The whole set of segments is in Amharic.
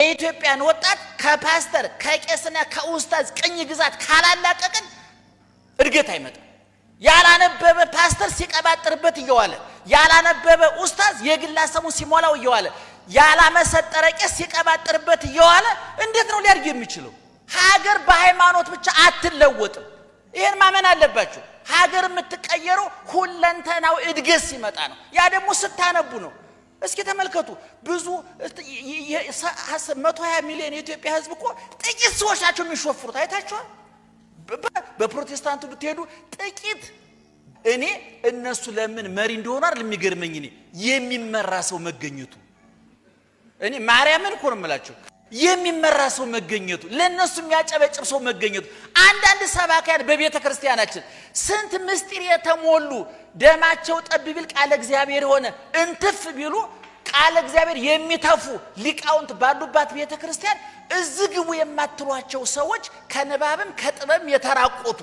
የኢትዮጵያን ወጣት ከፓስተር ከቄስና ከኡስታዝ ቅኝ ግዛት ካላላቀቅን እድገት አይመጣም። ያላነበበ ፓስተር ሲቀባጥርበት እየዋለ ያላነበበ ኡስታዝ የግላሰሙን ሲሞላው እየዋለ ያላመሰጠረ ቄስ ሲቀባጥርበት እየዋለ እንዴት ነው ሊያድግ የሚችለው? ሀገር በሃይማኖት ብቻ አትለወጥም። ይሄን ማመን አለባችሁ። ሀገር የምትቀየረው ሁለንተናው እድገት ሲመጣ ነው። ያ ደግሞ ስታነቡ ነው። እስኪ ተመልከቱ። ብዙ 120 ሚሊዮን የኢትዮጵያ ህዝብ እኮ ጥቂት ሰዎች ናቸው የሚሾፍሩት። አይታችኋል? በፕሮቴስታንቱ ብትሄዱ ጥቂት እኔ እነሱ ለምን መሪ እንደሆኑ አይደል የሚገርመኝ እኔ የሚመራ ሰው መገኘቱ። እኔ ማርያምን እኮ ነው የምላችሁ የሚመራ ሰው መገኘቱ፣ ለነሱ የሚያጨበጭብ ሰው መገኘቱ። አንዳንድ ሰባኪያን በቤተ ክርስቲያናችን ስንት ምስጢር የተሞሉ ደማቸው ጠብ ቢል ቃለ እግዚአብሔር ሆነ እንትፍ ቢሉ ቃለ እግዚአብሔር የሚተፉ ሊቃውንት ባሉባት ቤተ ክርስቲያን እዚህ ግቡ የማትሏቸው ሰዎች ከንባብም ከጥበብም የተራቆቱ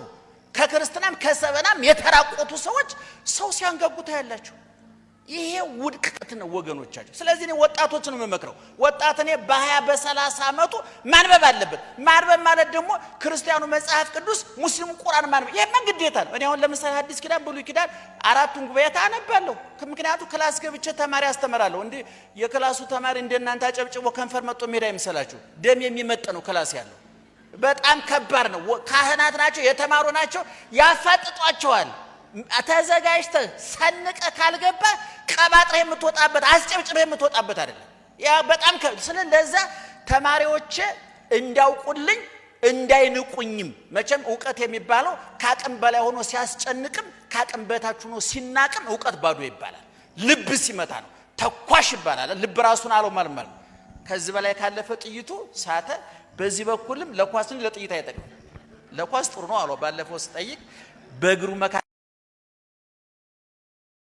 ከክርስትናም ከሰበናም የተራቆቱ ሰዎች ሰው ሲያንጋጉታ ያላቸው ይሄ ውድቀት ነው ወገኖቻችን። ስለዚህ እኔ ወጣቶችን ነው የምመክረው። ወጣት እኔ በ20 በ30 አመቱ ማንበብ አለበት። ማንበብ ማለት ደግሞ ክርስቲያኑ መጽሐፍ ቅዱስ ሙስሊሙ ቁርአን ማንበብ ይሄ ግዴታ ነው። እኔ አሁን ለምሳሌ አዲስ ኪዳን ብሉይ ኪዳን አራቱን ጉባኤ አነባለሁ። ምክንያቱም ክላስ ገብቼ ተማሪ አስተምራለሁ። እንዴ የክላሱ ተማሪ እንደናንተ አጨብጭቦ ከንፈር መጥቶ ሜዳ ይመስላችሁ? ደም የሚመጥ ነው ክላስ ያለው። በጣም ከባድ ነው። ካህናት ናቸው፣ የተማሩ ናቸው፣ ያፋጥጧቸዋል። ተዘጋጅተ ሰንቀ ካልገባ ቀባጥረ የምትወጣበት አስጨብጭበ የምትወጣበት አይደለም። ያ በጣም ስለዚህ ተማሪዎች እንዳውቁልኝ እንዳይንቁኝም። መቼም ዕውቀት የሚባለው ካቅም በላይ ሆኖ ሲያስጨንቅም ካቅም በታች ሆኖ ሲናቅም ዕውቀት ባዶ ይባላል። ልብ ሲመታ ነው ተኳሽ ይባላል። ልብ ራሱን አለው ማለት ከዚህ በላይ ካለፈ ጥይቱ ሳተ። በዚህ በኩልም ለኳስን ለጥይት አይጠቅም። ለኳስ ጥሩ ነው አለው ባለፈው ስጠይቅ በእግሩ መካ